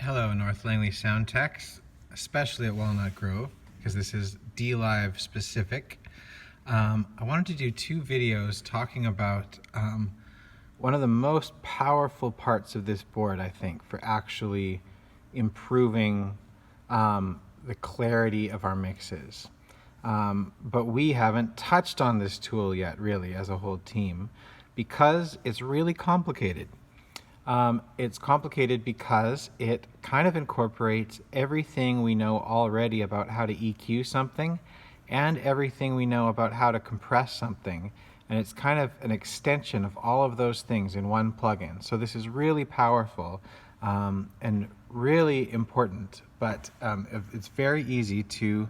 Hello, North Langley sound techs, especially at Walnut Grove, because this is DLive specific. I wanted to do two videos talking about one of the most powerful parts of this board, I think, for actually improving the clarity of our mixes. But we haven't touched on this tool yet, really, as a whole team, because it's really complicated. It's complicated because it kind of incorporates everything we know already about how to EQ something and everything we know about how to compress something. And it's kind of an extension of all of those things in one plugin. So this is really powerful and really important, but it's very easy to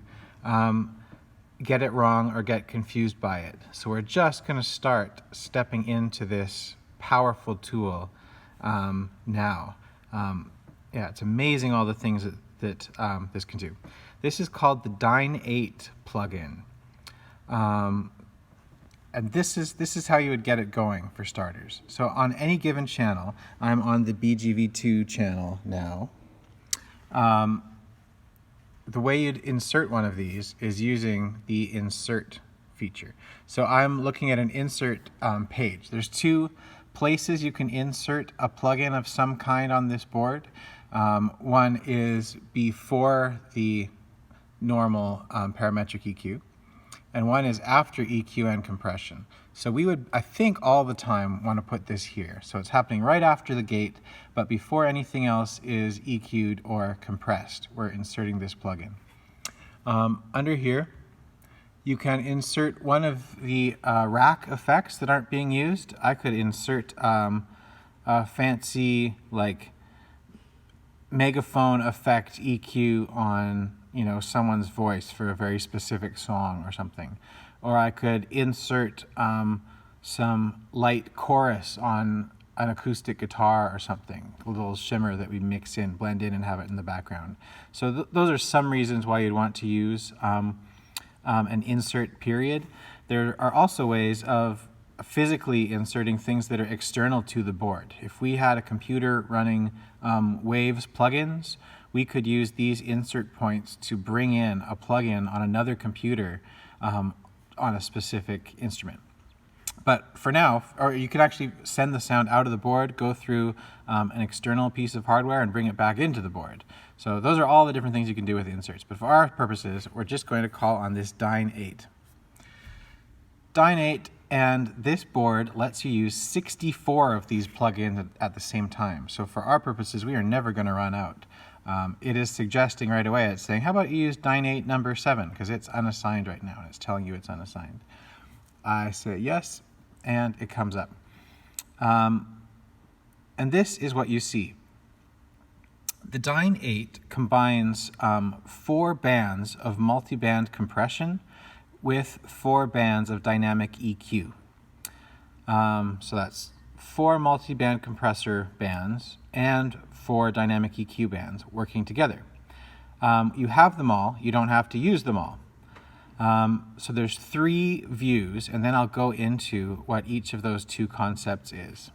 get it wrong or get confused by it. So we're just going to start stepping into this powerful tool now. Yeah, it's amazing all the things that this can do. This is called the Dyn8 plugin. And this is how you would get it going for starters. So on any given channel, I'm on the BGV2 channel now. The way you'd insert one of these is using the insert feature. So I'm looking at an insert page. There's two places you can insert a plugin of some kind on this board. One is before the normal parametric EQ, and one is after EQ and compression. So we would, I think, all the time want to put this here. So it's happening right after the gate, but before anything else is EQ'd or compressed, we're inserting this plugin. Under here, you can insert one of the rack effects that aren't being used. I could insert a fancy like megaphone effect EQ on someone's voice for a very specific song or something. Or I could insert some light chorus on an acoustic guitar or something, a little shimmer that we mix in, blend in, and have it in the background. So those are some reasons why you'd want to use an insert period. There are also ways of physically inserting things that are external to the board. If we had a computer running Waves plugins, we could use these insert points to bring in a plugin on another computer on a specific instrument. But for now, or you could actually send the sound out of the board, go through an external piece of hardware and bring it back into the board. So those are all the different things you can do with inserts. But for our purposes, we're just going to call on this Dyn8. Dyn8 and this board lets you use 64 of these plugins at the same time. So for our purposes, we are never going to run out. It is suggesting right away, it's saying, how about you use Dyn8 number 7, because it's unassigned right now, and it's telling you it's unassigned. I say yes, and it comes up. And this is what you see. The Dyn8 combines 4 bands of multi-band compression with 4 bands of dynamic EQ. So that's 4 multi-band compressor bands and 4 dynamic EQ bands working together. You have them all, you don't have to use them all. So there's 3 views, and then I'll go into what each of those 2 concepts is.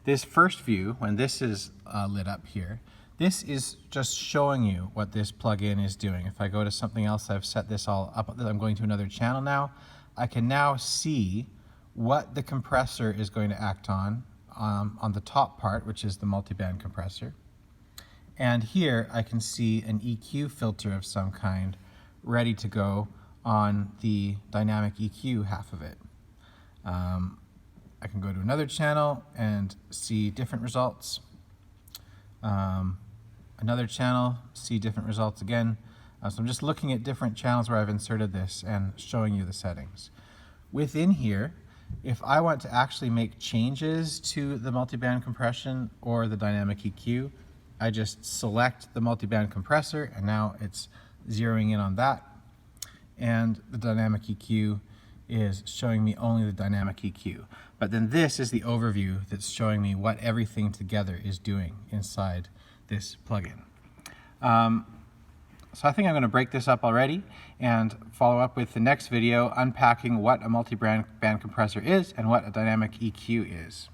This first view, when this is lit up here, this is just showing you what this plugin is doing. If I go to something else, I've set this all up, I'm going to another channel now, I can now see what the compressor is going to act on the top part, which is the multiband compressor. And here I can see an EQ filter of some kind ready to go on the dynamic EQ half of it. I can go to another channel and see different results. Another channel, see different results again. So I'm just looking at different channels where I've inserted this and showing you the settings. Within here, if I want to actually make changes to the multiband compression or the dynamic EQ, I just select the multiband compressor, and now it's zeroing in on that. And the dynamic EQ is showing me only the dynamic EQ. But then this is the overview that's showing me what everything together is doing inside this plugin. So I think I'm going to break this up already and follow up with the next video unpacking what a multi-band compressor is and what a dynamic EQ is.